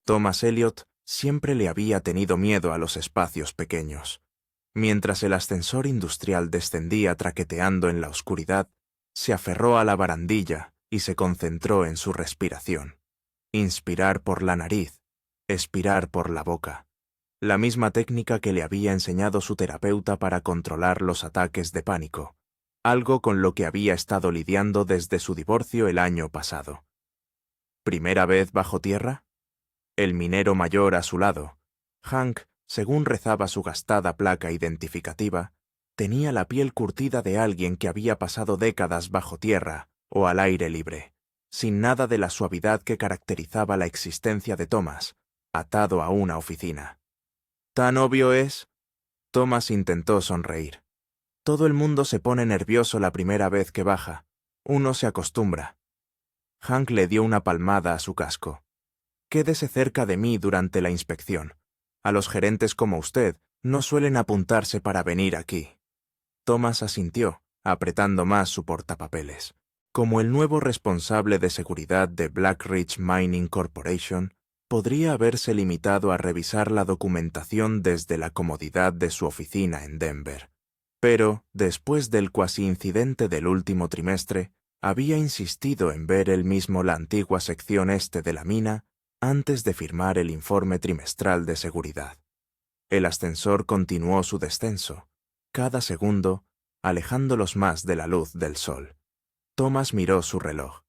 Thomas Elliot siempre le había tenido miedo a los espacios pequeños. Mientras el ascensor industrial descendía traqueteando en la oscuridad, se aferró a la barandilla y se concentró en su respiración. Inspirar por la nariz, expirar por la boca. La misma técnica que le había enseñado su terapeuta para controlar los ataques de pánico, algo con lo que había estado lidiando desde su divorcio el año pasado. ¿Primera vez bajo tierra? El minero mayor a su lado, Hank, según rezaba su gastada placa identificativa, tenía la piel curtida de alguien que había pasado décadas bajo tierra o al aire libre, sin nada de la suavidad que caracterizaba la existencia de Thomas, atado a una oficina. ¿Tan obvio es? Thomas intentó sonreír. Todo el mundo se pone nervioso la primera vez que baja. Uno se acostumbra. Hank le dio una palmada a su casco. Quédese cerca de mí durante la inspección. A los gerentes como usted no suelen apuntarse para venir aquí. Thomas asintió, apretando más su portapapeles. Como el nuevo responsable de seguridad de Black Ridge Mining Corporation, podría haberse limitado a revisar la documentación desde la comodidad de su oficina en Denver. Pero, después del cuasi incidente del último trimestre, había insistido en ver él mismo la antigua sección este de la mina antes de firmar el informe trimestral de seguridad. El ascensor continuó su descenso, cada segundo alejándolos más de la luz del sol. Thomas miró su reloj.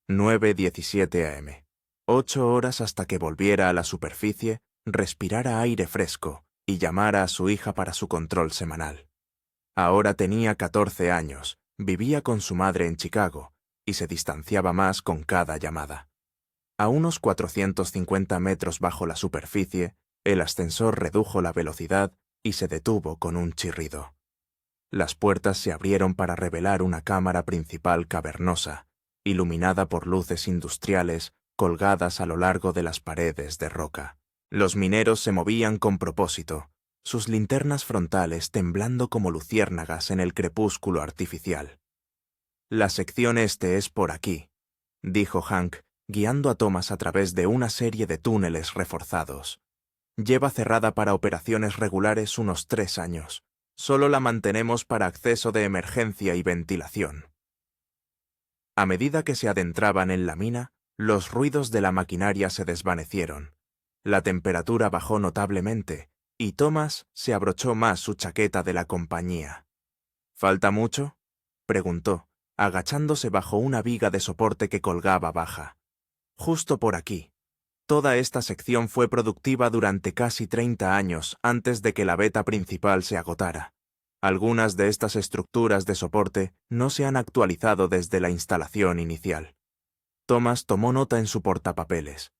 9:17 a.m. 8 horas hasta que volviera a la superficie, respirara aire fresco y llamara a su hija para su control semanal. Ahora tenía 14 años, vivía con su madre en Chicago y se distanciaba más con cada llamada. A unos 450 metros bajo la superficie, el ascensor redujo la velocidad y se detuvo con un chirrido. Las puertas se abrieron para revelar una cámara principal cavernosa, iluminada por luces industriales colgadas a lo largo de las paredes de roca. Los mineros se movían con propósito, sus linternas frontales temblando como luciérnagas en el crepúsculo artificial. La sección este es por aquí, dijo Hank, guiando a Thomas a través de una serie de túneles reforzados. Lleva cerrada para operaciones regulares unos 3 años. Solo la mantenemos para acceso de emergencia y ventilación. A medida que se adentraban en la mina, los ruidos de la maquinaria se desvanecieron. La temperatura bajó notablemente, y Thomas se abrochó más su chaqueta de la compañía. ¿Falta mucho?, preguntó, agachándose bajo una viga de soporte que colgaba baja. Justo por aquí. Toda esta sección fue productiva durante casi 30 años antes de que la veta principal se agotara. Algunas de estas estructuras de soporte no se han actualizado desde la instalación inicial. Thomas tomó nota en su portapapeles.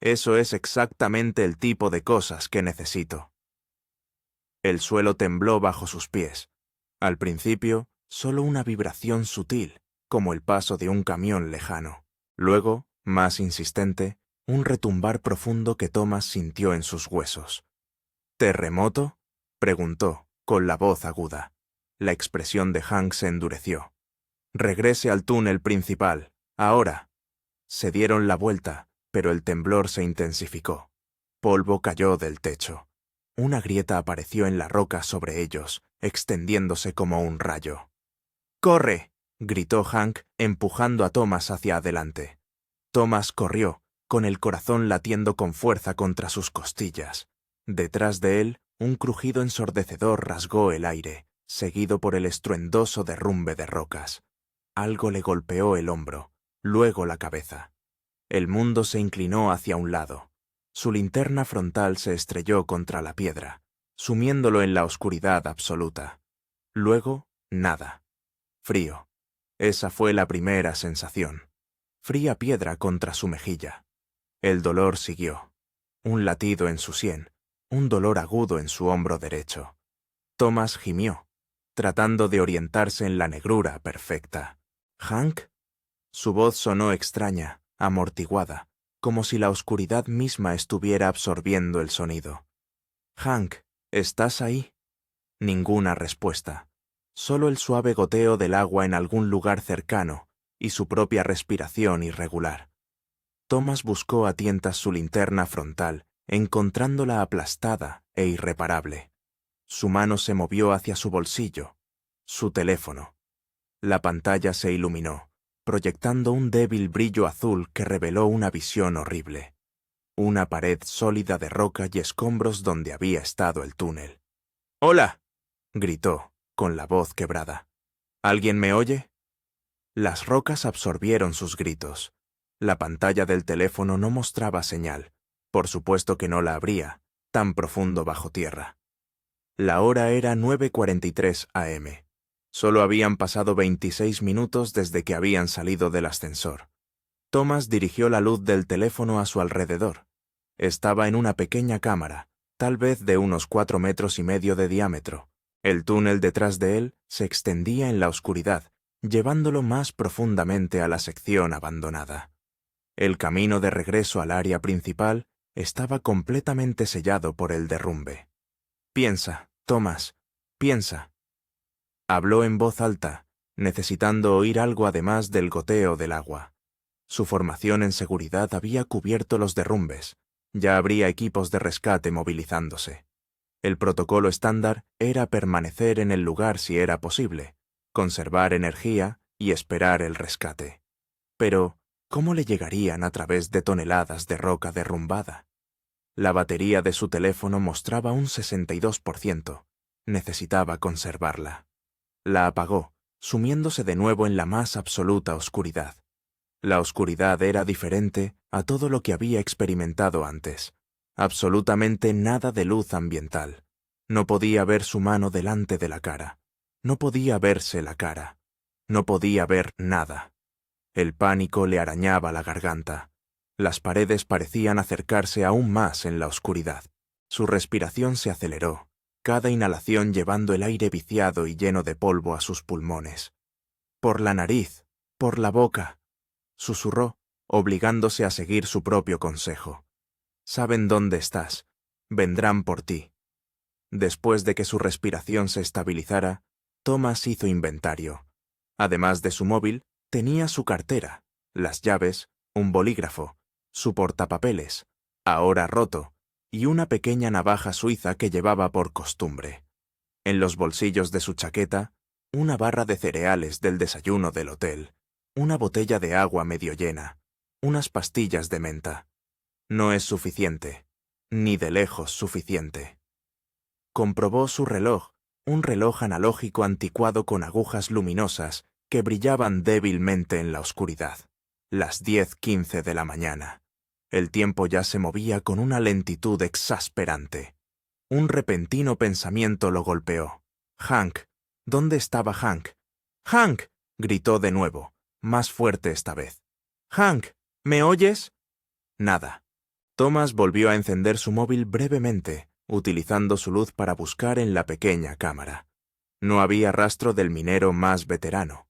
Eso es exactamente el tipo de cosas que necesito. El suelo tembló bajo sus pies. Al principio, solo una vibración sutil, como el paso de un camión lejano. Luego, más insistente, un retumbar profundo que Thomas sintió en sus huesos. ¿Terremoto?, preguntó, con la voz aguda. La expresión de Hank se endureció. Regrese al túnel principal, ahora. Se dieron la vuelta, pero el temblor se intensificó. Polvo cayó del techo. Una grieta apareció en la roca sobre ellos, extendiéndose como un rayo. ¡Corre!, gritó Hank, empujando a Thomas hacia adelante. Thomas corrió, con el corazón latiendo con fuerza contra sus costillas. Detrás de él, un crujido ensordecedor rasgó el aire, seguido por el estruendoso derrumbe de rocas. Algo le golpeó el hombro, luego la cabeza. El mundo se inclinó hacia un lado. Su linterna frontal se estrelló contra la piedra, sumiéndolo en la oscuridad absoluta. Luego, nada. Frío. Esa fue la primera sensación. Fría piedra contra su mejilla. El dolor siguió. Un latido en su sien, un dolor agudo en su hombro derecho. Thomas gimió, tratando de orientarse en la negrura perfecta. ¿Hank? Su voz sonó extraña, amortiguada, como si la oscuridad misma estuviera absorbiendo el sonido. «Hank, ¿estás ahí?» Ninguna respuesta, solo el suave goteo del agua en algún lugar cercano y su propia respiración irregular. Thomas buscó a tientas su linterna frontal, encontrándola aplastada e irreparable. Su mano se movió hacia su bolsillo. Su teléfono. La pantalla se iluminó, proyectando un débil brillo azul que reveló una visión horrible. Una pared sólida de roca y escombros donde había estado el túnel. «¡Hola!», gritó, con la voz quebrada. «¿Alguien me oye?». Las rocas absorbieron sus gritos. La pantalla del teléfono no mostraba señal. Por supuesto que no la habría, tan profundo bajo tierra. La hora era 9:43 am. Solo habían pasado 26 minutos desde que habían salido del ascensor. Thomas dirigió la luz del teléfono a su alrededor. Estaba en una pequeña cámara, tal vez de unos 4,5 metros de diámetro. El túnel detrás de él se extendía en la oscuridad, llevándolo más profundamente a la sección abandonada. El camino de regreso al área principal estaba completamente sellado por el derrumbe. «Piensa, Thomas, piensa». Habló en voz alta, necesitando oír algo además del goteo del agua. Su formación en seguridad había cubierto los derrumbes. Ya habría equipos de rescate movilizándose. El protocolo estándar era permanecer en el lugar si era posible, conservar energía y esperar el rescate. Pero, ¿cómo le llegarían a través de toneladas de roca derrumbada? La batería de su teléfono mostraba un 62%. Necesitaba conservarla. La apagó, sumiéndose de nuevo en la más absoluta oscuridad. La oscuridad era diferente a todo lo que había experimentado antes. Absolutamente nada de luz ambiental. No podía ver su mano delante de la cara. No podía verse la cara. No podía ver nada. El pánico le arañaba la garganta. Las paredes parecían acercarse aún más en la oscuridad. Su respiración se aceleró, cada inhalación llevando el aire viciado y lleno de polvo a sus pulmones. «Por la nariz, por la boca», susurró, obligándose a seguir su propio consejo. «Saben dónde estás. Vendrán por ti». Después de que su respiración se estabilizara, Thomas hizo inventario. Además de su móvil, tenía su cartera, las llaves, un bolígrafo, su portapapeles, ahora roto, y una pequeña navaja suiza que llevaba por costumbre. En los bolsillos de su chaqueta, una barra de cereales del desayuno del hotel, una botella de agua medio llena, unas pastillas de menta. No es suficiente, ni de lejos suficiente. Comprobó su reloj, un reloj analógico anticuado con agujas luminosas que brillaban débilmente en la oscuridad. Las 10:15 de la mañana. El tiempo ya se movía con una lentitud exasperante. Un repentino pensamiento lo golpeó. «Hank, ¿dónde estaba Hank?» «Hank», gritó de nuevo, más fuerte esta vez. «Hank, ¿me oyes?» Nada. Thomas volvió a encender su móvil brevemente, utilizando su luz para buscar en la pequeña cámara. No había rastro del minero más veterano.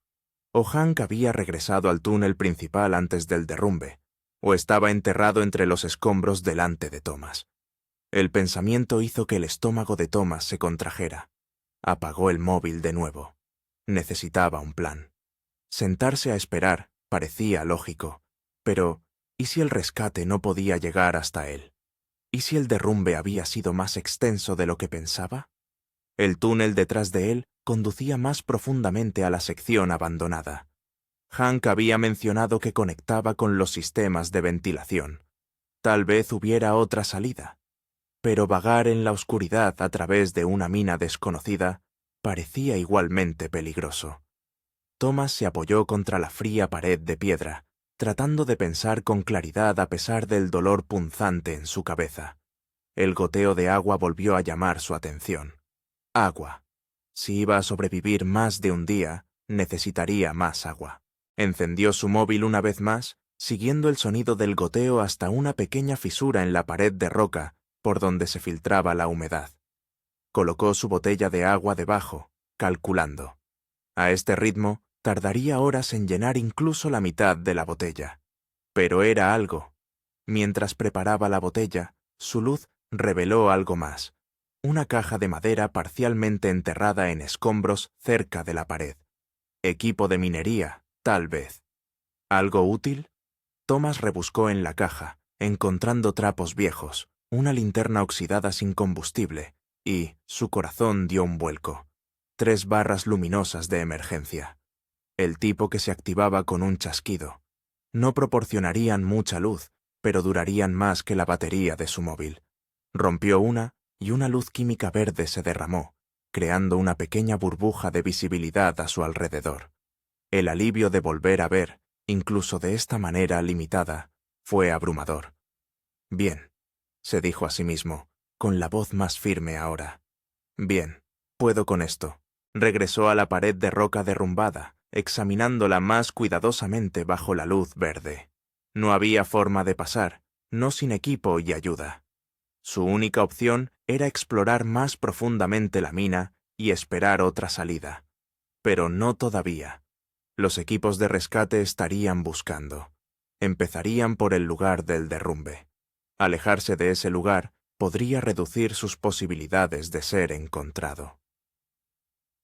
O Hank había regresado al túnel principal antes del derrumbe, o estaba enterrado entre los escombros delante de Thomas. El pensamiento hizo que el estómago de Thomas se contrajera. Apagó el móvil de nuevo. Necesitaba un plan. Sentarse a esperar parecía lógico, pero ¿y si el rescate no podía llegar hasta él? ¿Y si el derrumbe había sido más extenso de lo que pensaba? El túnel detrás de él conducía más profundamente a la sección abandonada. Hank había mencionado que conectaba con los sistemas de ventilación. Tal vez hubiera otra salida. Pero vagar en la oscuridad a través de una mina desconocida parecía igualmente peligroso. Thomas se apoyó contra la fría pared de piedra, tratando de pensar con claridad a pesar del dolor punzante en su cabeza. El goteo de agua volvió a llamar su atención. Agua. Si iba a sobrevivir más de un día, necesitaría más agua. Encendió su móvil una vez más, siguiendo el sonido del goteo hasta una pequeña fisura en la pared de roca por donde se filtraba la humedad. Colocó su botella de agua debajo, calculando. A este ritmo, tardaría horas en llenar incluso la mitad de la botella. Pero era algo. Mientras preparaba la botella, su luz reveló algo más. Una caja de madera parcialmente enterrada en escombros cerca de la pared. Equipo de minería, tal vez. ¿Algo útil? Thomas rebuscó en la caja, encontrando trapos viejos, una linterna oxidada sin combustible, y su corazón dio un vuelco. 3 barras luminosas de emergencia. El tipo que se activaba con un chasquido. No proporcionarían mucha luz, pero durarían más que la batería de su móvil. Rompió una, y una luz química verde se derramó, creando una pequeña burbuja de visibilidad a su alrededor. El alivio de volver a ver, incluso de esta manera limitada, fue abrumador. Bien, se dijo a sí mismo, con la voz más firme ahora. Bien, puedo con esto. Regresó a la pared de roca derrumbada, examinándola más cuidadosamente bajo la luz verde. No había forma de pasar, no sin equipo y ayuda. Su única opción era explorar más profundamente la mina y esperar otra salida. Pero no todavía. Los equipos de rescate estarían buscando. Empezarían por el lugar del derrumbe. Alejarse de ese lugar podría reducir sus posibilidades de ser encontrado.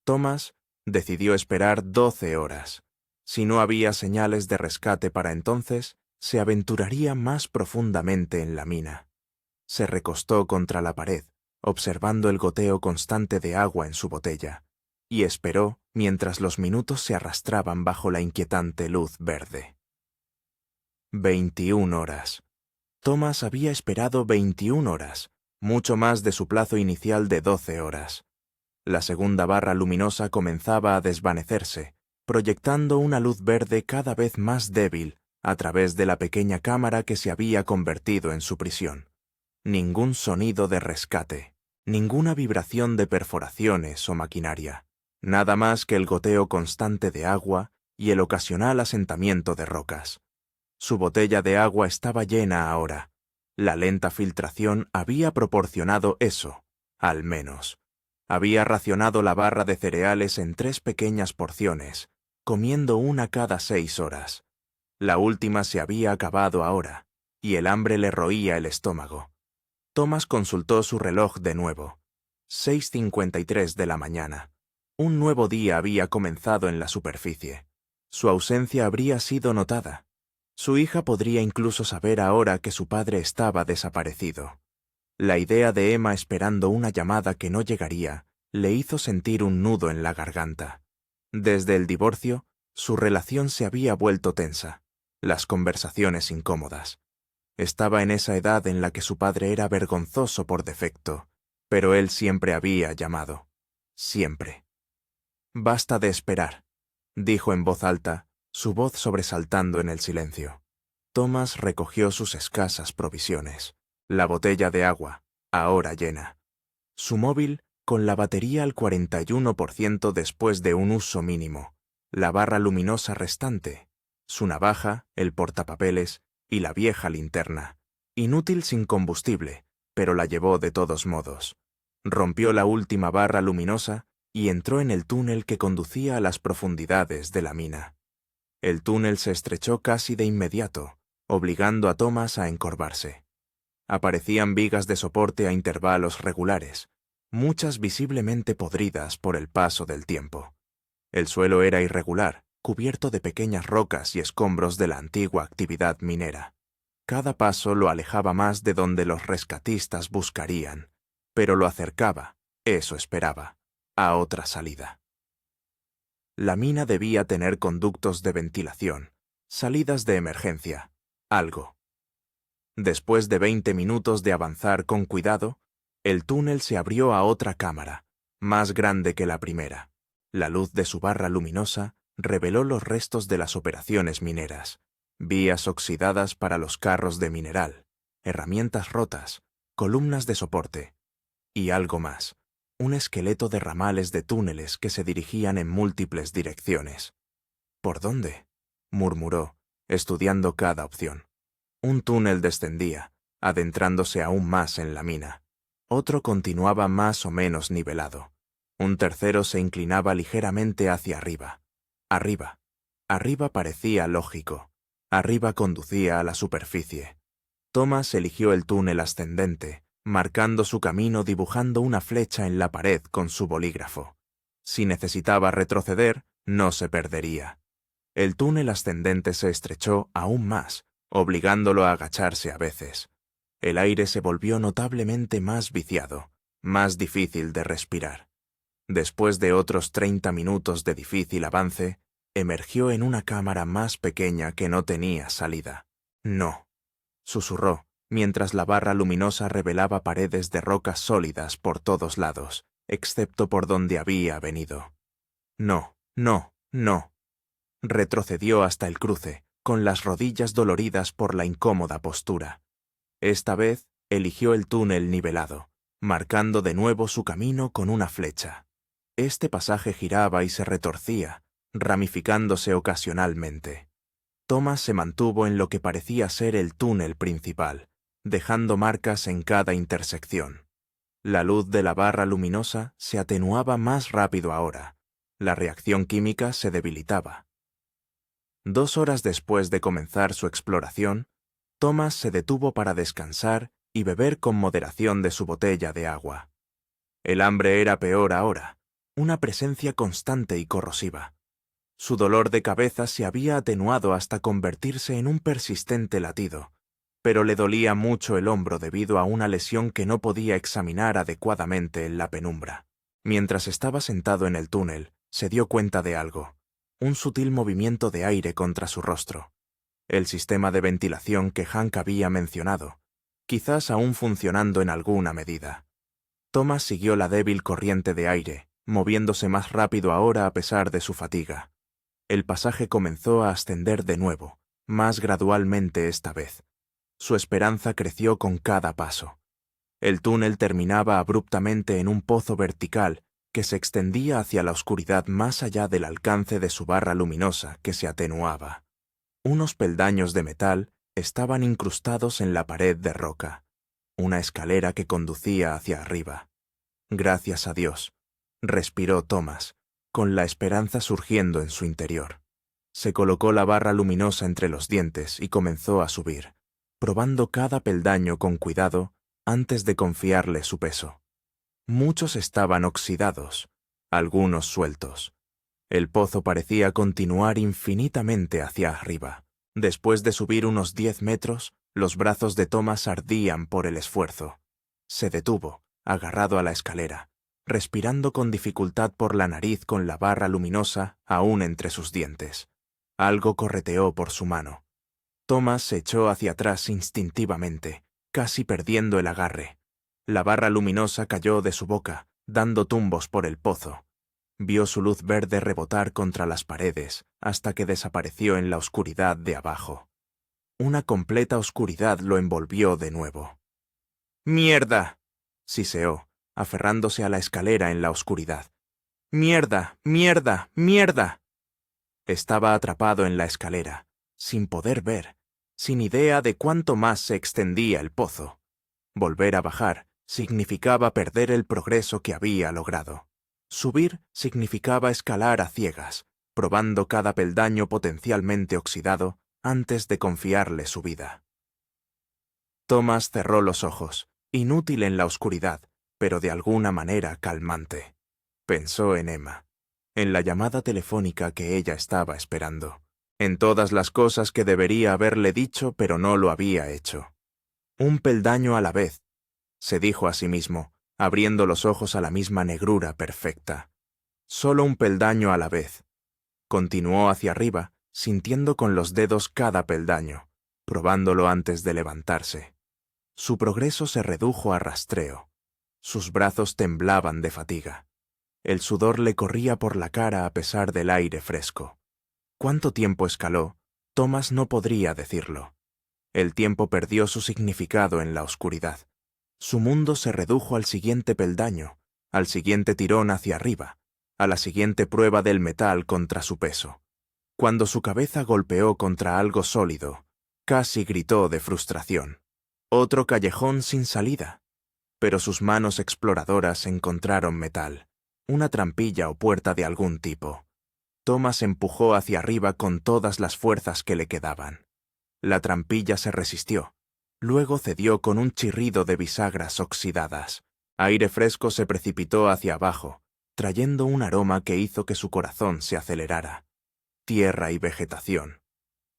Thomas decidió esperar 12 horas. Si no había señales de rescate para entonces, se aventuraría más profundamente en la mina. Se recostó contra la pared, observando el goteo constante de agua en su botella, y esperó mientras los minutos se arrastraban bajo la inquietante luz verde. 21 horas. Thomas había esperado 21 horas, mucho más de su plazo inicial de 12 horas. La segunda barra luminosa comenzaba a desvanecerse, proyectando una luz verde cada vez más débil a través de la pequeña cámara que se había convertido en su prisión. Ningún sonido de rescate, ninguna vibración de perforaciones o maquinaria, nada más que el goteo constante de agua y el ocasional asentamiento de rocas. Su botella de agua estaba llena ahora. La lenta filtración había proporcionado eso, al menos. Había racionado la barra de cereales en 3 pequeñas porciones, comiendo una cada 6 horas. La última se había acabado ahora, y el hambre le roía el estómago. Thomas consultó su reloj de nuevo. 6:53 de la mañana. Un nuevo día había comenzado en la superficie. Su ausencia habría sido notada. Su hija podría incluso saber ahora que su padre estaba desaparecido. La idea de Emma esperando una llamada que no llegaría le hizo sentir un nudo en la garganta. Desde el divorcio, su relación se había vuelto tensa, las conversaciones incómodas. Estaba en esa edad en la que su padre era vergonzoso por defecto, pero él siempre había llamado. Siempre. «Basta de esperar», dijo en voz alta, su voz sobresaltando en el silencio. Thomas recogió sus escasas provisiones. La botella de agua, ahora llena. Su móvil, con la batería al 41% después de un uso mínimo. La barra luminosa restante. Su navaja, el portapapeles y la vieja linterna. Inútil sin combustible, pero la llevó de todos modos. Rompió la última barra luminosa y entró en el túnel que conducía a las profundidades de la mina. El túnel se estrechó casi de inmediato, obligando a Thomas a encorvarse. Aparecían vigas de soporte a intervalos regulares, muchas visiblemente podridas por el paso del tiempo. El suelo era irregular, cubierto de pequeñas rocas y escombros de la antigua actividad minera. Cada paso lo alejaba más de donde los rescatistas buscarían, pero lo acercaba, eso esperaba, a otra salida. La mina debía tener conductos de ventilación, salidas de emergencia, algo. Después de 20 minutos de avanzar con cuidado, el túnel se abrió a otra cámara, más grande que la primera. La luz de su barra luminosa reveló los restos de las operaciones mineras, vías oxidadas para los carros de mineral, herramientas rotas, columnas de soporte, y algo más, un esqueleto de ramales de túneles que se dirigían en múltiples direcciones. ¿Por dónde?, murmuró, estudiando cada opción. Un túnel descendía, adentrándose aún más en la mina. Otro continuaba más o menos nivelado. Un tercero se inclinaba ligeramente hacia arriba. Arriba. Arriba parecía lógico. Arriba conducía a la superficie. Thomas eligió el túnel ascendente, marcando su camino dibujando una flecha en la pared con su bolígrafo. Si necesitaba retroceder, no se perdería. El túnel ascendente se estrechó aún más, obligándolo a agacharse a veces. El aire se volvió notablemente más viciado, más difícil de respirar. Después de otros 30 minutos de difícil avance, emergió en una cámara más pequeña que no tenía salida. «No», susurró, mientras la barra luminosa revelaba paredes de rocas sólidas por todos lados, excepto por donde había venido. «No, no, no». Retrocedió hasta el cruce, con las rodillas doloridas por la incómoda postura. Esta vez eligió el túnel nivelado, marcando de nuevo su camino con una flecha. Este pasaje giraba y se retorcía, ramificándose ocasionalmente. Thomas se mantuvo en lo que parecía ser el túnel principal, dejando marcas en cada intersección. La luz de la barra luminosa se atenuaba más rápido ahora. La reacción química se debilitaba. 2 horas después de comenzar su exploración, Thomas se detuvo para descansar y beber con moderación de su botella de agua. El hambre era peor ahora, una presencia constante y corrosiva. Su dolor de cabeza se había atenuado hasta convertirse en un persistente latido, pero le dolía mucho el hombro debido a una lesión que no podía examinar adecuadamente en la penumbra. Mientras estaba sentado en el túnel, se dio cuenta de algo, un sutil movimiento de aire contra su rostro. El sistema de ventilación que Hank había mencionado, quizás aún funcionando en alguna medida. Thomas siguió la débil corriente de aire, moviéndose más rápido ahora a pesar de su fatiga. El pasaje comenzó a ascender de nuevo, más gradualmente esta vez. Su esperanza creció con cada paso. El túnel terminaba abruptamente en un pozo vertical que se extendía hacia la oscuridad más allá del alcance de su barra luminosa que se atenuaba. Unos peldaños de metal estaban incrustados en la pared de roca, una escalera que conducía hacia arriba. Gracias a Dios, respiró Thomas, con la esperanza surgiendo en su interior. Se colocó la barra luminosa entre los dientes y comenzó a subir, probando cada peldaño con cuidado antes de confiarle su peso. Muchos estaban oxidados, algunos sueltos. El pozo parecía continuar infinitamente hacia arriba. Después de subir unos 10 metros, los brazos de Thomas ardían por el esfuerzo. Se detuvo, agarrado a la escalera, respirando con dificultad por la nariz con la barra luminosa aún entre sus dientes. Algo correteó por su mano. Thomas se echó hacia atrás instintivamente, casi perdiendo el agarre. La barra luminosa cayó de su boca, dando tumbos por el pozo. Vio su luz verde rebotar contra las paredes hasta que desapareció en la oscuridad de abajo. Una completa oscuridad lo envolvió de nuevo. «¡Mierda!», siseó, aferrándose a la escalera en la oscuridad. «¡Mierda! ¡Mierda! ¡Mierda!». Estaba atrapado en la escalera, sin poder ver, sin idea de cuánto más se extendía el pozo. Volver a bajar significaba perder el progreso que había logrado. Subir significaba escalar a ciegas, probando cada peldaño potencialmente oxidado antes de confiarle su vida. Thomas cerró los ojos, inútil en la oscuridad, pero de alguna manera calmante. Pensó en Emma, en la llamada telefónica que ella estaba esperando, en todas las cosas que debería haberle dicho pero no lo había hecho. Un peldaño a la vez, se dijo a sí mismo, abriendo los ojos a la misma negrura perfecta. Solo un peldaño a la vez. Continuó hacia arriba, sintiendo con los dedos cada peldaño, probándolo antes de levantarse. Su progreso se redujo a rastreo. Sus brazos temblaban de fatiga. El sudor le corría por la cara a pesar del aire fresco. ¿Cuánto tiempo escaló? Thomas no podría decirlo. El tiempo perdió su significado en la oscuridad. Su mundo se redujo al siguiente peldaño, al siguiente tirón hacia arriba, a la siguiente prueba del metal contra su peso. Cuando su cabeza golpeó contra algo sólido, casi gritó de frustración. Otro callejón sin salida. Pero sus manos exploradoras encontraron metal, una trampilla o puerta de algún tipo. Thomas empujó hacia arriba con todas las fuerzas que le quedaban. La trampilla se resistió. Luego cedió con un chirrido de bisagras oxidadas. Aire fresco se precipitó hacia abajo, trayendo un aroma que hizo que su corazón se acelerara. Tierra y vegetación.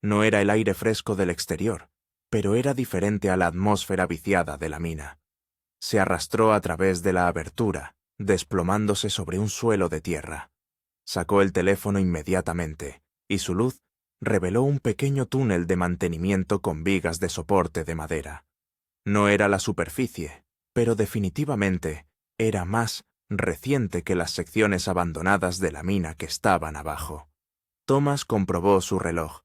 No era el aire fresco del exterior, pero era diferente a la atmósfera viciada de la mina. Se arrastró a través de la abertura, desplomándose sobre un suelo de tierra. Sacó el teléfono inmediatamente, y su luz reveló un pequeño túnel de mantenimiento con vigas de soporte de madera. No era la superficie, pero definitivamente era más reciente que las secciones abandonadas de la mina que estaban abajo. Thomas comprobó su reloj.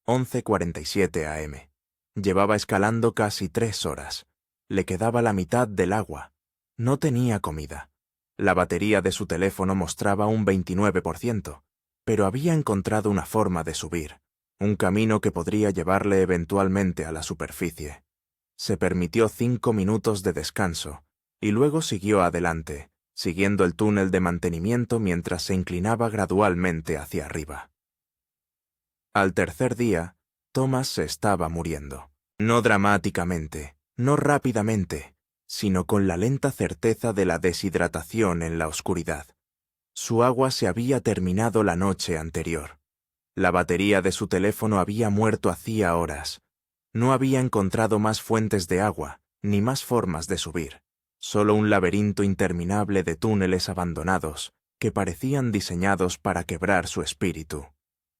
11:47 a.m. Llevaba escalando casi 3 horas. Le quedaba la mitad del agua. No tenía comida. La batería de su teléfono mostraba un 29%, pero había encontrado una forma de subir, un camino que podría llevarle eventualmente a la superficie. Se permitió 5 minutos de descanso, y luego siguió adelante, siguiendo el túnel de mantenimiento mientras se inclinaba gradualmente hacia arriba. Al tercer día, Thomas se estaba muriendo. No dramáticamente, no rápidamente, sino con la lenta certeza de la deshidratación en la oscuridad. Su agua se había terminado la noche anterior. La batería de su teléfono había muerto hacía horas. No había encontrado más fuentes de agua, ni más formas de subir. Solo un laberinto interminable de túneles abandonados, que parecían diseñados para quebrar su espíritu.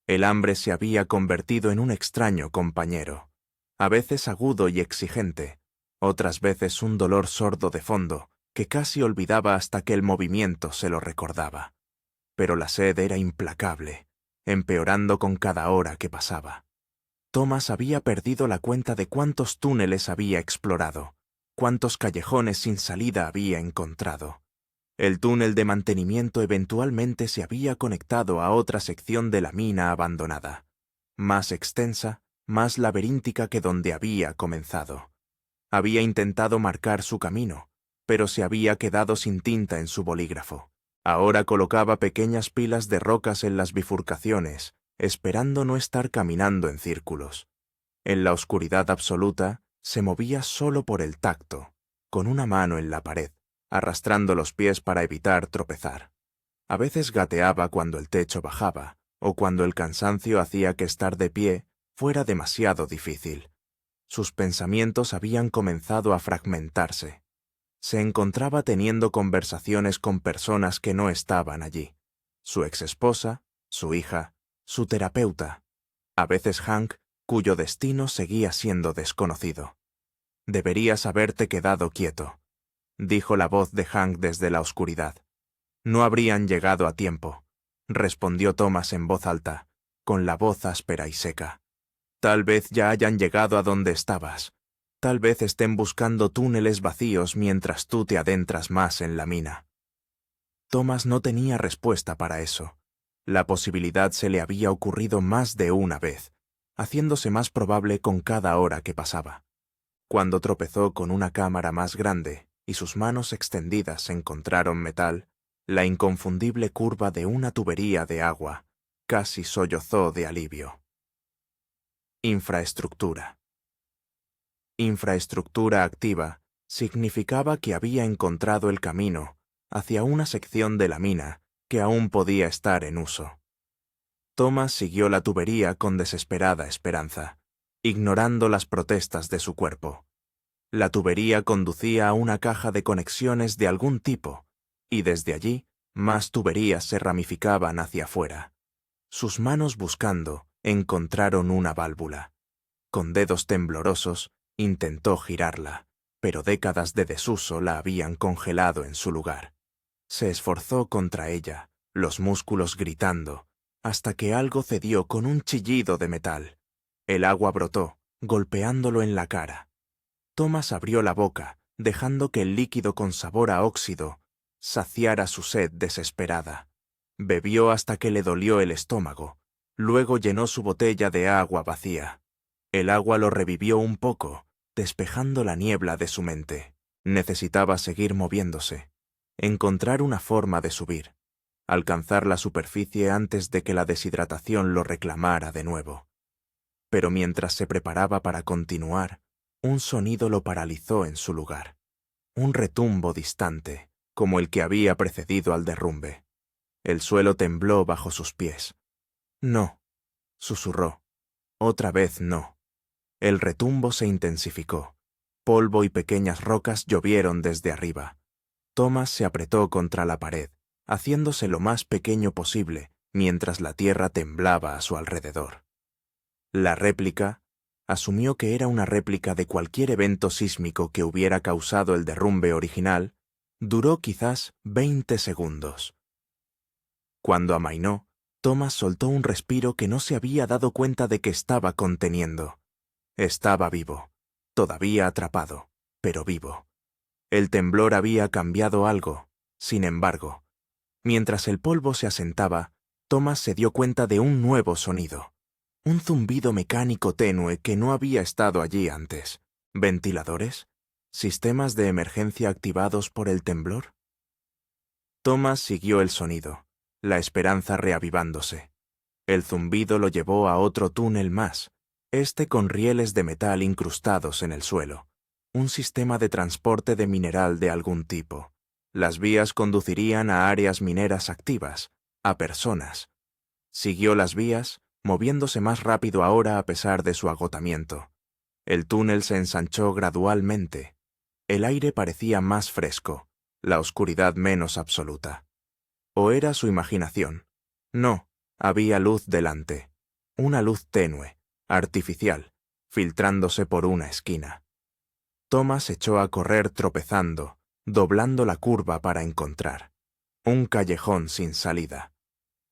El hambre se había convertido en un extraño compañero, a veces agudo y exigente, otras veces un dolor sordo de fondo, que casi olvidaba hasta que el movimiento se lo recordaba. Pero la sed era implacable, empeorando con cada hora que pasaba. Thomas había perdido la cuenta de cuántos túneles había explorado, cuántos callejones sin salida había encontrado. El túnel de mantenimiento eventualmente se había conectado a otra sección de la mina abandonada, más extensa, más laberíntica que donde había comenzado. Había intentado marcar su camino, pero se había quedado sin tinta en su bolígrafo. Ahora colocaba pequeñas pilas de rocas en las bifurcaciones, esperando no estar caminando en círculos. En la oscuridad absoluta, se movía solo por el tacto, con una mano en la pared, arrastrando los pies para evitar tropezar. A veces gateaba cuando el techo bajaba, o cuando el cansancio hacía que estar de pie fuera demasiado difícil. Sus pensamientos habían comenzado a fragmentarse. Se encontraba teniendo conversaciones con personas que no estaban allí. Su exesposa, su hija, su terapeuta. A veces Hank, cuyo destino seguía siendo desconocido. «Deberías haberte quedado quieto», dijo la voz de Hank desde la oscuridad. «No habrían llegado a tiempo», respondió Thomas en voz alta, con la voz áspera y seca. «Tal vez ya hayan llegado a donde estabas. Tal vez estén buscando túneles vacíos mientras tú te adentras más en la mina». Thomas no tenía respuesta para eso. La posibilidad se le había ocurrido más de una vez, haciéndose más probable con cada hora que pasaba. Cuando tropezó con una cámara más grande y sus manos extendidas encontraron metal, la inconfundible curva de una tubería de agua, casi sollozó de alivio. Infraestructura. Infraestructura activa significaba que había encontrado el camino hacia una sección de la mina que aún podía estar en uso. Thomas siguió la tubería con desesperada esperanza, ignorando las protestas de su cuerpo. La tubería conducía a una caja de conexiones de algún tipo, y desde allí más tuberías se ramificaban hacia afuera. Sus manos buscando encontraron una válvula. Con dedos temblorosos intentó girarla, pero décadas de desuso la habían congelado en su lugar. Se esforzó contra ella, los músculos gritando, hasta que algo cedió con un chillido de metal. El agua brotó, golpeándolo en la cara. Thomas abrió la boca, dejando que el líquido con sabor a óxido saciara su sed desesperada. Bebió hasta que le dolió el estómago, luego llenó su botella de agua vacía. El agua lo revivió un poco, despejando la niebla de su mente. Necesitaba seguir moviéndose, encontrar una forma de subir, alcanzar la superficie antes de que la deshidratación lo reclamara de nuevo. Pero mientras se preparaba para continuar, un sonido lo paralizó en su lugar. Un retumbo distante, como el que había precedido al derrumbe. El suelo tembló bajo sus pies. «No», susurró. «Otra vez no». El retumbo se intensificó. Polvo y pequeñas rocas llovieron desde arriba. Thomas se apretó contra la pared, haciéndose lo más pequeño posible, mientras la tierra temblaba a su alrededor. La réplica asumió que era una réplica de cualquier evento sísmico que hubiera causado el derrumbe original. Duró quizás 20 segundos. Cuando amainó, Thomas soltó un respiro que no se había dado cuenta de que estaba conteniendo. Estaba vivo, todavía atrapado, pero vivo. El temblor había cambiado algo, sin embargo. Mientras el polvo se asentaba, Thomas se dio cuenta de un nuevo sonido. Un zumbido mecánico tenue que no había estado allí antes. ¿Ventiladores? ¿Sistemas de emergencia activados por el temblor? Thomas siguió el sonido, la esperanza reavivándose. El zumbido lo llevó a otro túnel más, este con rieles de metal incrustados en el suelo. Un sistema de transporte de mineral de algún tipo. Las vías conducirían a áreas mineras activas, a personas. Siguió las vías, moviéndose más rápido ahora a pesar de su agotamiento. El túnel se ensanchó gradualmente. El aire parecía más fresco, la oscuridad menos absoluta. ¿O era su imaginación? No, había luz delante. Una luz tenue, artificial, filtrándose por una esquina. Thomas echó a correr tropezando, doblando la curva para encontrar un callejón sin salida.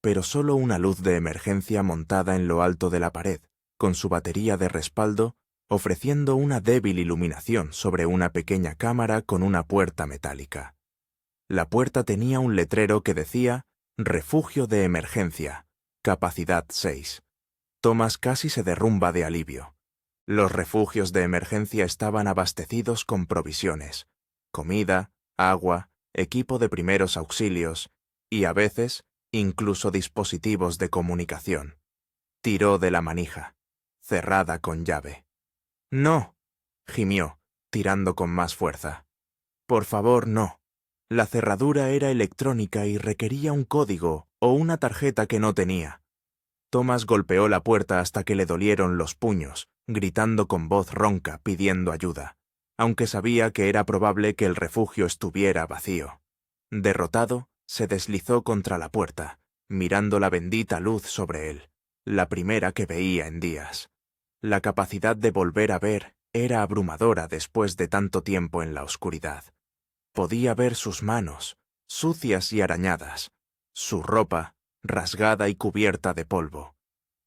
Pero solo una luz de emergencia montada en lo alto de la pared, con su batería de respaldo, ofreciendo una débil iluminación sobre una pequeña cámara con una puerta metálica. La puerta tenía un letrero que decía «Refugio de emergencia, capacidad 6». Thomas casi se derrumba de alivio. Los refugios de emergencia estaban abastecidos con provisiones, comida, agua, equipo de primeros auxilios y, a veces, incluso dispositivos de comunicación. Tiró de la manija, cerrada con llave. «No», gimió, tirando con más fuerza. «Por favor, no». La cerradura era electrónica y requería un código o una tarjeta que no tenía. Thomas golpeó la puerta hasta que le dolieron los puños, gritando con voz ronca pidiendo ayuda, aunque sabía que era probable que el refugio estuviera vacío. Derrotado, se deslizó contra la puerta, mirando la bendita luz sobre él, la primera que veía en días. La capacidad de volver a ver era abrumadora después de tanto tiempo en la oscuridad. Podía ver sus manos, sucias y arañadas, su ropa, rasgada y cubierta de polvo.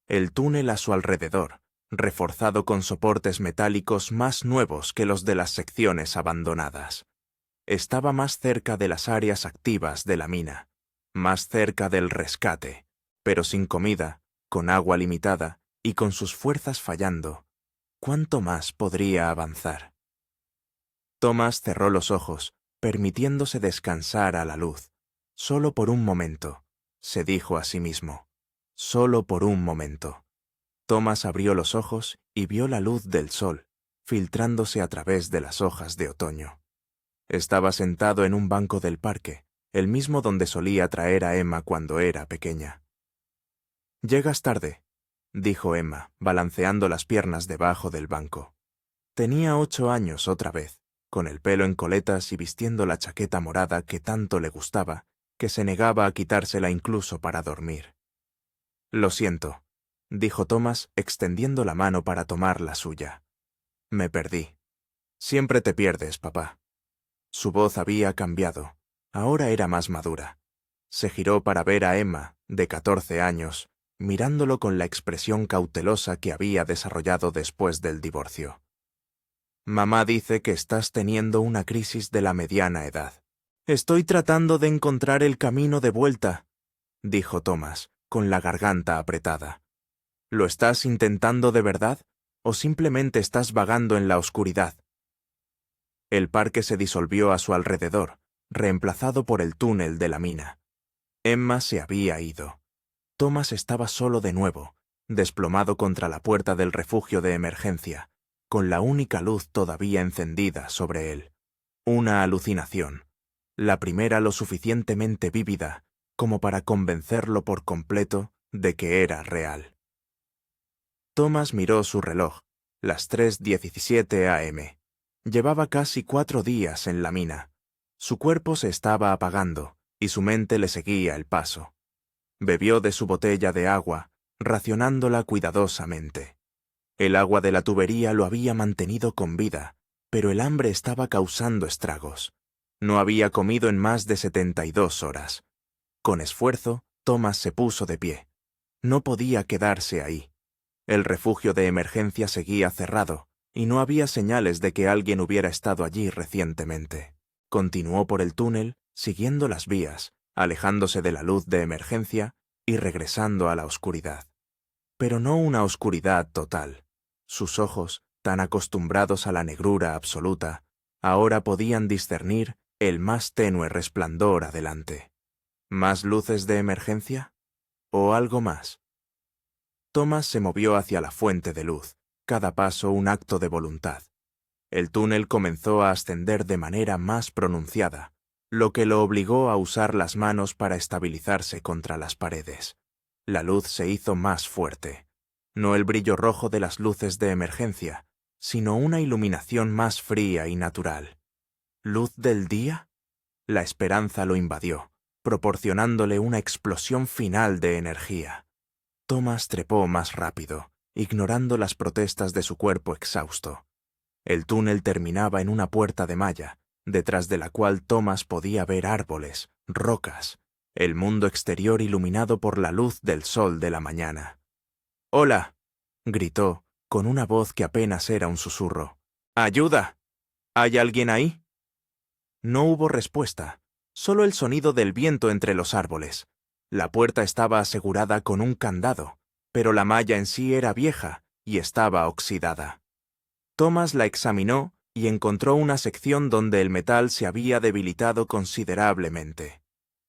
El túnel a su alrededor, reforzado con soportes metálicos más nuevos que los de las secciones abandonadas. Estaba más cerca de las áreas activas de la mina, más cerca del rescate, pero sin comida, con agua limitada y con sus fuerzas fallando. ¿Cuánto más podría avanzar? Thomas cerró los ojos, permitiéndose descansar a la luz. Solo por un momento, se dijo a sí mismo. Solo por un momento. Thomas abrió los ojos y vio la luz del sol, filtrándose a través de las hojas de otoño. Estaba sentado en un banco del parque, el mismo donde solía traer a Emma cuando era pequeña. «Llegas tarde», dijo Emma, balanceando las piernas debajo del banco. Tenía 8 años otra vez, con el pelo en coletas y vistiendo la chaqueta morada que tanto le gustaba, que se negaba a quitársela incluso para dormir. «Lo siento», dijo Thomas, extendiendo la mano para tomar la suya. «Me perdí». «Siempre te pierdes, papá». Su voz había cambiado. Ahora era más madura. Se giró para ver a Emma, de 14 años, mirándolo con la expresión cautelosa que había desarrollado después del divorcio. «Mamá dice que estás teniendo una crisis de la mediana edad». «Estoy tratando de encontrar el camino de vuelta», dijo Thomas, con la garganta apretada. «¿Lo estás intentando de verdad o simplemente estás vagando en la oscuridad?» El parque se disolvió a su alrededor, reemplazado por el túnel de la mina. Emma se había ido. Thomas estaba solo de nuevo, desplomado contra la puerta del refugio de emergencia, con la única luz todavía encendida sobre él. Una alucinación. La primera lo suficientemente vívida como para convencerlo por completo de que era real. Thomas miró su reloj. las 3:17 am. Llevaba casi 4 días en la mina. Su cuerpo se estaba apagando y su mente le seguía el paso. Bebió de su botella de agua, racionándola cuidadosamente. El agua de la tubería lo había mantenido con vida, pero el hambre estaba causando estragos. No había comido en más de 72 horas. Con esfuerzo, Thomas se puso de pie. No podía quedarse ahí. El refugio de emergencia seguía cerrado, y no había señales de que alguien hubiera estado allí recientemente. Continuó por el túnel, siguiendo las vías, alejándose de la luz de emergencia y regresando a la oscuridad. Pero no una oscuridad total. Sus ojos, tan acostumbrados a la negrura absoluta, ahora podían discernir el más tenue resplandor adelante. ¿Más luces de emergencia? ¿O algo más? Thomas se movió hacia la fuente de luz, cada paso un acto de voluntad. El túnel comenzó a ascender de manera más pronunciada, lo que lo obligó a usar las manos para estabilizarse contra las paredes. La luz se hizo más fuerte. No el brillo rojo de las luces de emergencia, sino una iluminación más fría y natural. ¿Luz del día? La esperanza lo invadió, proporcionándole una explosión final de energía. Thomas trepó más rápido, ignorando las protestas de su cuerpo exhausto. El túnel terminaba en una puerta de malla, detrás de la cual Thomas podía ver árboles, rocas, el mundo exterior iluminado por la luz del sol de la mañana. «¡Hola!», gritó, con una voz que apenas era un susurro. «¡Ayuda! ¿Hay alguien ahí?». No hubo respuesta, solo el sonido del viento entre los árboles. La puerta estaba asegurada con un candado, pero la malla en sí era vieja y estaba oxidada. Thomas la examinó y encontró una sección donde el metal se había debilitado considerablemente.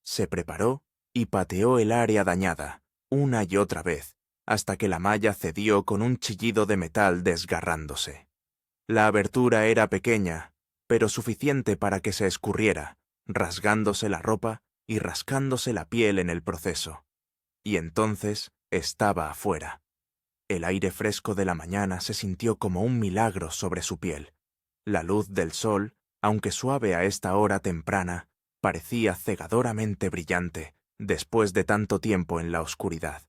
Se preparó y pateó el área dañada, una y otra vez, hasta que la malla cedió con un chillido de metal desgarrándose. La abertura era pequeña, pero suficiente para que se escurriera, rasgándose la ropa y rascándose la piel en el proceso. Y entonces estaba afuera. El aire fresco de la mañana se sintió como un milagro sobre su piel. La luz del sol, aunque suave a esta hora temprana, parecía cegadoramente brillante después de tanto tiempo en la oscuridad.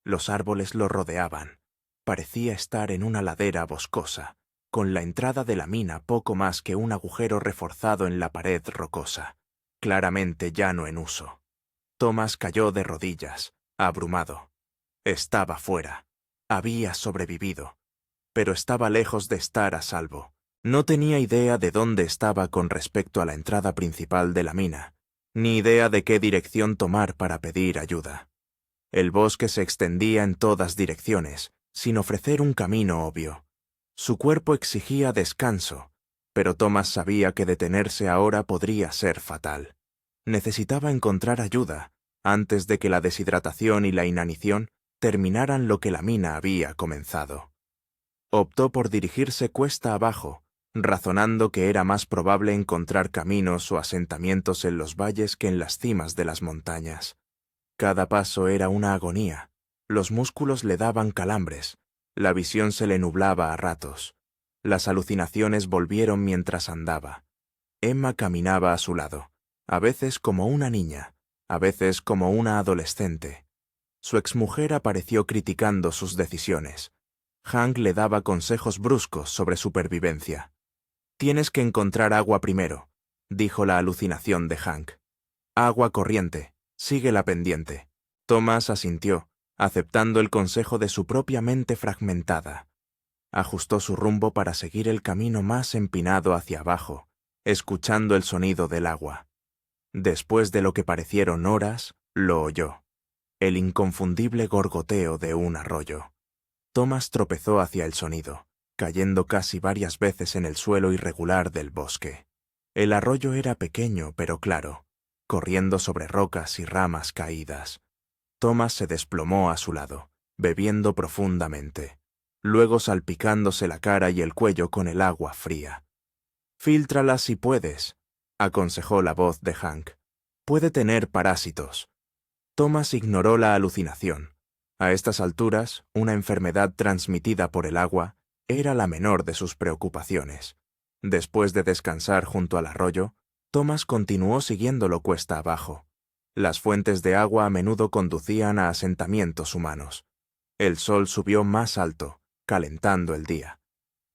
Los árboles lo rodeaban. Parecía estar en una ladera boscosa, con la entrada de la mina poco más que un agujero reforzado en la pared rocosa, claramente ya no en uso. Thomas cayó de rodillas, abrumado. Estaba fuera. Había sobrevivido, pero estaba lejos de estar a salvo. No tenía idea de dónde estaba con respecto a la entrada principal de la mina, ni idea de qué dirección tomar para pedir ayuda. El bosque se extendía en todas direcciones, sin ofrecer un camino obvio. Su cuerpo exigía descanso, pero Thomas sabía que detenerse ahora podría ser fatal. Necesitaba encontrar ayuda antes de que la deshidratación y la inanición terminaran lo que la mina había comenzado. Optó por dirigirse cuesta abajo, razonando que era más probable encontrar caminos o asentamientos en los valles que en las cimas de las montañas. Cada paso era una agonía. Los músculos le daban calambres. La visión se le nublaba a ratos. Las alucinaciones volvieron mientras andaba. Emma caminaba a su lado, a veces como una niña, a veces como una adolescente. Su exmujer apareció criticando sus decisiones. Hank le daba consejos bruscos sobre supervivencia. «Tienes que encontrar agua primero», dijo la alucinación de Hank. «Agua corriente, sigue la pendiente». Thomas asintió, aceptando el consejo de su propia mente fragmentada. Ajustó su rumbo para seguir el camino más empinado hacia abajo, escuchando el sonido del agua. Después de lo que parecieron horas, lo oyó. El inconfundible gorgoteo de un arroyo. Thomas tropezó hacia el sonido, cayendo casi varias veces en el suelo irregular del bosque. El arroyo era pequeño pero claro, corriendo sobre rocas y ramas caídas. Thomas se desplomó a su lado, bebiendo profundamente, luego salpicándose la cara y el cuello con el agua fría. «Fíltrala si puedes», aconsejó la voz de Hank. «Puede tener parásitos». Thomas ignoró la alucinación. A estas alturas, una enfermedad transmitida por el agua era la menor de sus preocupaciones. Después de descansar junto al arroyo, Thomas continuó siguiéndolo cuesta abajo. Las fuentes de agua a menudo conducían a asentamientos humanos. El sol subió más alto, calentando el día.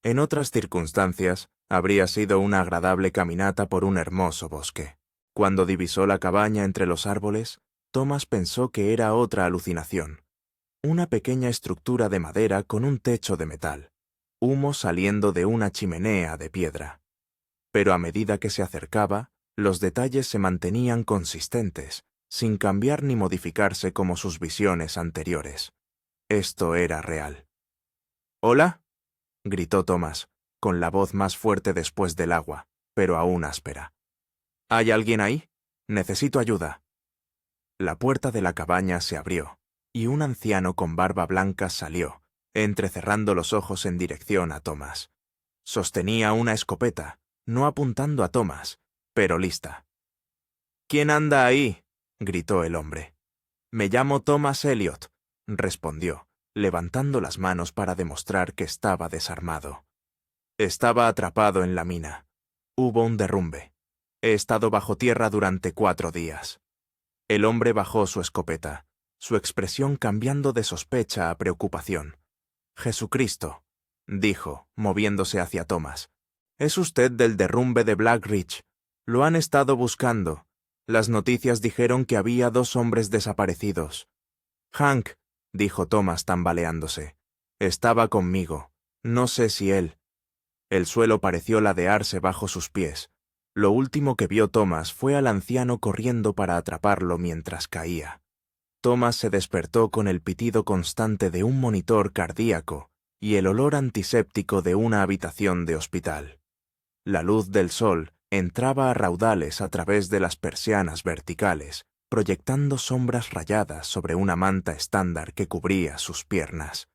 En otras circunstancias, habría sido una agradable caminata por un hermoso bosque. Cuando divisó la cabaña entre los árboles, Thomas pensó que era otra alucinación. Una pequeña estructura de madera con un techo de metal. Humo saliendo de una chimenea de piedra. Pero a medida que se acercaba, los detalles se mantenían consistentes, sin cambiar ni modificarse como sus visiones anteriores. Esto era real. «¿Hola?», gritó Thomas, con la voz más fuerte después del agua, pero aún áspera. «¿Hay alguien ahí? Necesito ayuda». La puerta de la cabaña se abrió, y un anciano con barba blanca salió, entrecerrando los ojos en dirección a Thomas. Sostenía una escopeta, no apuntando a Thomas, pero lista. «¿Quién anda ahí?», gritó el hombre. «Me llamo Thomas Elliot», respondió, levantando las manos para demostrar que estaba desarmado. «Estaba atrapado en la mina. Hubo un derrumbe. He estado bajo tierra durante 4 días». El hombre bajó su escopeta, su expresión cambiando de sospecha a preocupación. «Jesucristo», dijo, moviéndose hacia Thomas. «Es usted del derrumbe de Black Ridge. Lo han estado buscando. Las noticias dijeron que había 2 hombres desaparecidos». «Hank», dijo Thomas tambaleándose. «Estaba conmigo. No sé si él». El suelo pareció ladearse bajo sus pies. Lo último que vio Thomas fue al anciano corriendo para atraparlo mientras caía. Thomas se despertó con el pitido constante de un monitor cardíaco y el olor antiséptico de una habitación de hospital. La luz del sol entraba a raudales a través de las persianas verticales, proyectando sombras rayadas sobre una manta estándar que cubría sus piernas.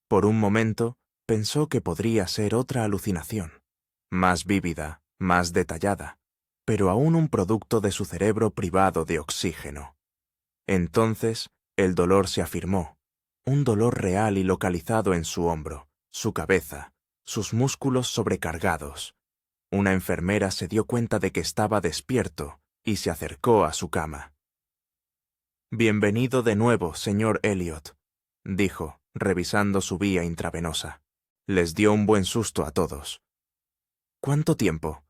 Por un momento, pensó que podría ser otra alucinación, más vívida, más detallada, pero aún un producto de su cerebro privado de oxígeno. Entonces, el dolor se afirmó, un dolor real y localizado en su hombro, su cabeza, sus músculos sobrecargados. Una enfermera se dio cuenta de que estaba despierto y se acercó a su cama. «Bienvenido de nuevo, señor Elliot», dijo, revisando su vía intravenosa. Les dio un buen susto a todos. «¿Cuánto tiempo?».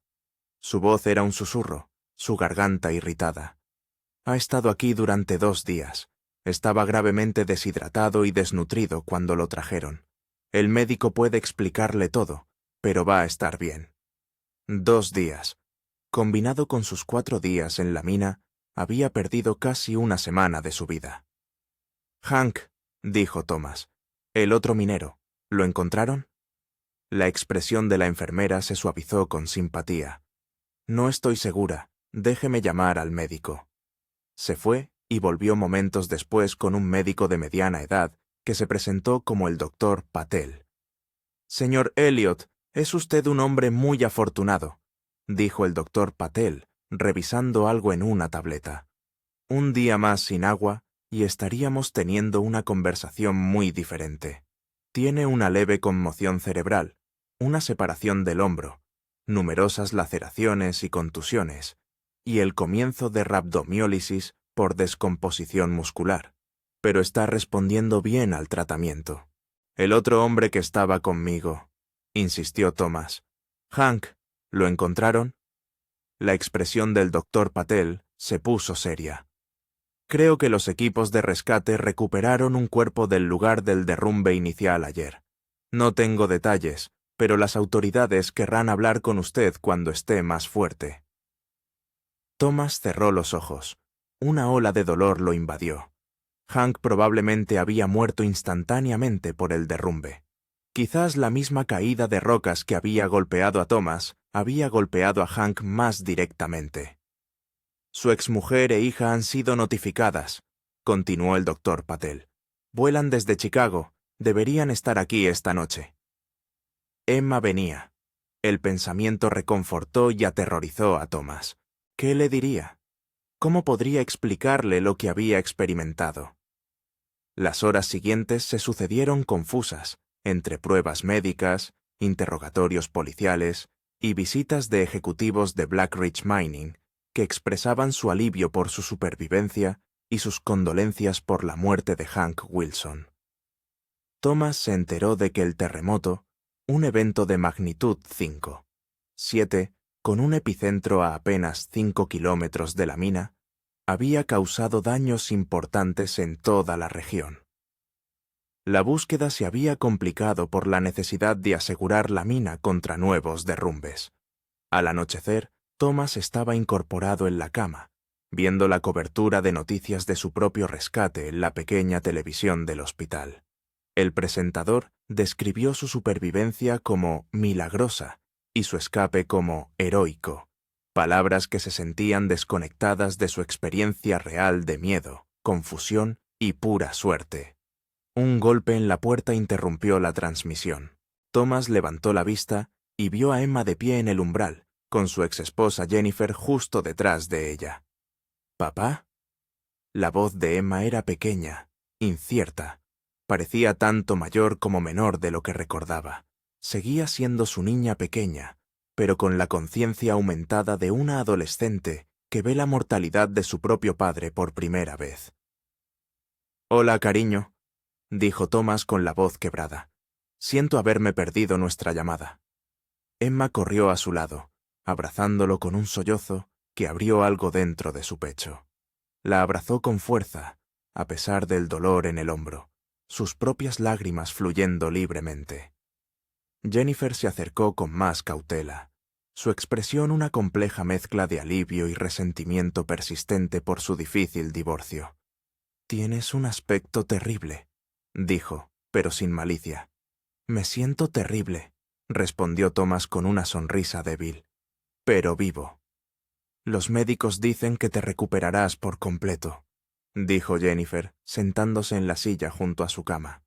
Su voz era un susurro, su garganta irritada. «Ha estado aquí durante 2 días. Estaba gravemente deshidratado y desnutrido cuando lo trajeron. El médico puede explicarle todo, pero va a estar bien». 2 días. Combinado con sus 4 días en la mina, había perdido casi una semana de su vida. «Hank», dijo Thomas, «el otro minero, ¿lo encontraron?». La expresión de la enfermera se suavizó con simpatía. «No estoy segura. Déjeme llamar al médico». Se fue y volvió momentos después con un médico de mediana edad que se presentó como el doctor Patel. «Señor Elliot, es usted un hombre muy afortunado», dijo el doctor Patel, revisando algo en una tableta. «Un día más sin agua y estaríamos teniendo una conversación muy diferente. Tiene una leve conmoción cerebral, una separación del hombro, numerosas laceraciones y contusiones, y el comienzo de rabdomiólisis por descomposición muscular, pero está respondiendo bien al tratamiento». «El otro hombre que estaba conmigo», insistió Thomas. «Hank, ¿lo encontraron?». La expresión del doctor Patel se puso seria. «Creo que los equipos de rescate recuperaron un cuerpo del lugar del derrumbe inicial ayer. No tengo detalles, pero las autoridades querrán hablar con usted cuando esté más fuerte». Thomas cerró los ojos. Una ola de dolor lo invadió. Hank probablemente había muerto instantáneamente por el derrumbe. Quizás la misma caída de rocas que había golpeado a Thomas había golpeado a Hank más directamente. «Su exmujer e hija han sido notificadas», continuó el doctor Patel. «Vuelan desde Chicago. Deberían estar aquí esta noche». Emma venía. El pensamiento reconfortó y aterrorizó a Thomas. ¿Qué le diría? ¿Cómo podría explicarle lo que había experimentado? Las horas siguientes se sucedieron confusas, entre pruebas médicas, interrogatorios policiales y visitas de ejecutivos de Black Ridge Mining que expresaban su alivio por su supervivencia y sus condolencias por la muerte de Hank Wilson. Thomas se enteró de que el terremoto, un evento de magnitud 5,7, con un epicentro a apenas 5 kilómetros de la mina, había causado daños importantes en toda la región. La búsqueda se había complicado por la necesidad de asegurar la mina contra nuevos derrumbes. Al anochecer, Thomas estaba incorporado en la cama, viendo la cobertura de noticias de su propio rescate en la pequeña televisión del hospital. El presentador describió su supervivencia como milagrosa y su escape como heroico, palabras que se sentían desconectadas de su experiencia real de miedo, confusión y pura suerte. Un golpe en la puerta interrumpió la transmisión. Thomas levantó la vista y vio a Emma de pie en el umbral, con su exesposa Jennifer justo detrás de ella. ¿Papá? La voz de Emma era pequeña, incierta. Parecía tanto mayor como menor de lo que recordaba. Seguía siendo su niña pequeña, pero con la conciencia aumentada de una adolescente que ve la mortalidad de su propio padre por primera vez. «Hola, cariño», dijo Thomas con la voz quebrada. «Siento haberme perdido nuestra llamada». Emma corrió a su lado, abrazándolo con un sollozo que abrió algo dentro de su pecho. La abrazó con fuerza, a pesar del dolor en el hombro, sus propias lágrimas fluyendo libremente. Jennifer se acercó con más cautela, su expresión una compleja mezcla de alivio y resentimiento persistente por su difícil divorcio. «Tienes un aspecto terrible», dijo, pero sin malicia. «Me siento terrible», respondió Thomas con una sonrisa débil. «Pero vivo». «Los médicos dicen que te recuperarás por completo», dijo Jennifer, sentándose en la silla junto a su cama.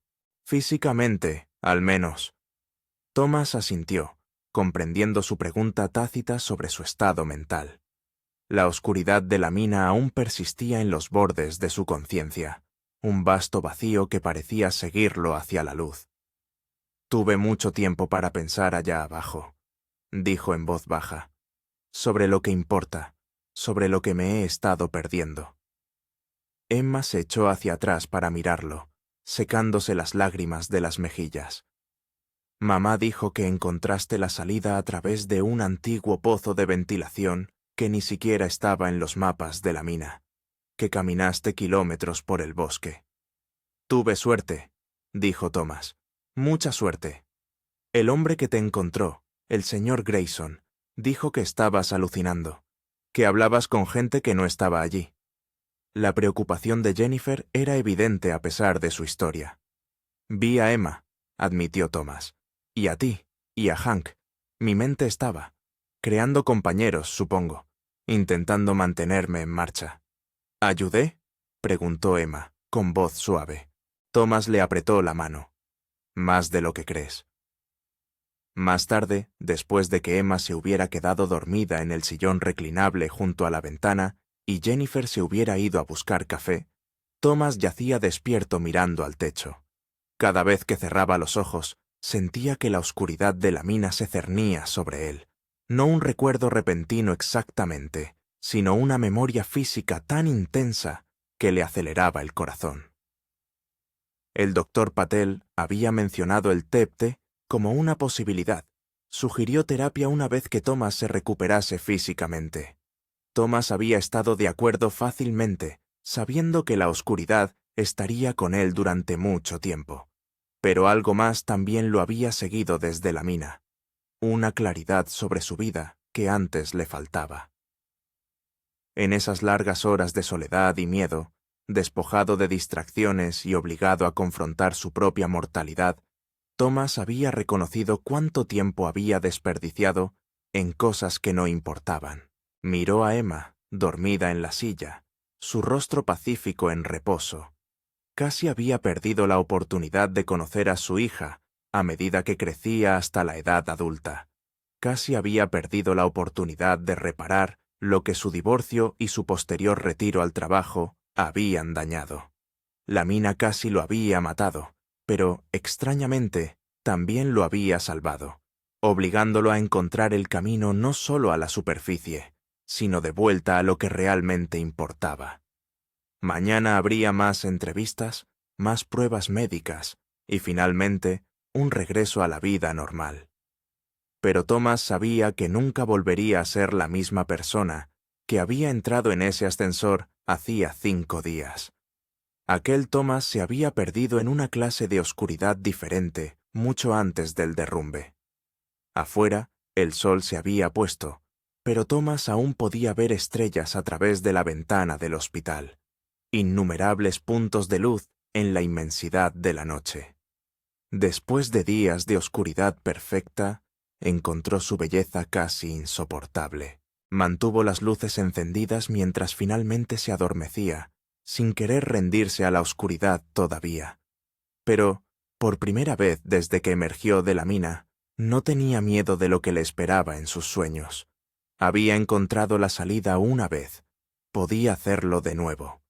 «Físicamente, al menos». Thomas asintió, comprendiendo su pregunta tácita sobre su estado mental. La oscuridad de la mina aún persistía en los bordes de su conciencia, un vasto vacío que parecía seguirlo hacia la luz. «Tuve mucho tiempo para pensar allá abajo», dijo en voz baja, «sobre lo que importa, sobre lo que me he estado perdiendo». Emma se echó hacia atrás para mirarlo, secándose las lágrimas de las mejillas. «Mamá dijo que encontraste la salida a través de un antiguo pozo de ventilación que ni siquiera estaba en los mapas de la mina, que caminaste kilómetros por el bosque». «Tuve suerte», dijo Thomas, «mucha suerte. El hombre que te encontró, el señor Grayson, dijo que estabas alucinando, que hablabas con gente que no estaba allí». La preocupación de Jennifer era evidente a pesar de su historia. «Vi a Emma», admitió Thomas, «y a ti, y a Hank. Mi mente estaba, creando compañeros, supongo, intentando mantenerme en marcha». «¿Ayudé?», preguntó Emma, con voz suave. Thomas le apretó la mano. «Más de lo que crees». Más tarde, después de que Emma se hubiera quedado dormida en el sillón reclinable junto a la ventana y Jennifer se hubiera ido a buscar café, Thomas yacía despierto mirando al techo. Cada vez que cerraba los ojos, sentía que la oscuridad de la mina se cernía sobre él. No un recuerdo repentino exactamente, sino una memoria física tan intensa que le aceleraba el corazón. El doctor Patel había mencionado el TEPT como una posibilidad. Sugirió terapia una vez que Thomas se recuperase físicamente. Thomas había estado de acuerdo fácilmente, sabiendo que la oscuridad estaría con él durante mucho tiempo. Pero algo más también lo había seguido desde la mina. Una claridad sobre su vida que antes le faltaba. En esas largas horas de soledad y miedo, despojado de distracciones y obligado a confrontar su propia mortalidad, Thomas había reconocido cuánto tiempo había desperdiciado en cosas que no importaban. Miró a Emma, dormida en la silla, su rostro pacífico en reposo. Casi había perdido la oportunidad de conocer a su hija a medida que crecía hasta la edad adulta. Casi había perdido la oportunidad de reparar lo que su divorcio y su posterior retiro al trabajo habían dañado. La mina casi lo había matado, pero, extrañamente, también lo había salvado, obligándolo a encontrar el camino no solo a la superficie, sino de vuelta a lo que realmente importaba. Mañana habría más entrevistas, más pruebas médicas y finalmente un regreso a la vida normal. Pero Thomas sabía que nunca volvería a ser la misma persona que había entrado en ese ascensor hacía 5 días. Aquel Thomas se había perdido en una clase de oscuridad diferente mucho antes del derrumbe. Afuera, el sol se había puesto, pero Thomas aún podía ver estrellas a través de la ventana del hospital, innumerables puntos de luz en la inmensidad de la noche. Después de días de oscuridad perfecta, encontró su belleza casi insoportable. Mantuvo las luces encendidas mientras finalmente se adormecía, sin querer rendirse a la oscuridad todavía. Pero, por primera vez desde que emergió de la mina, no tenía miedo de lo que le esperaba en sus sueños. Había encontrado la salida una vez. Podía hacerlo de nuevo.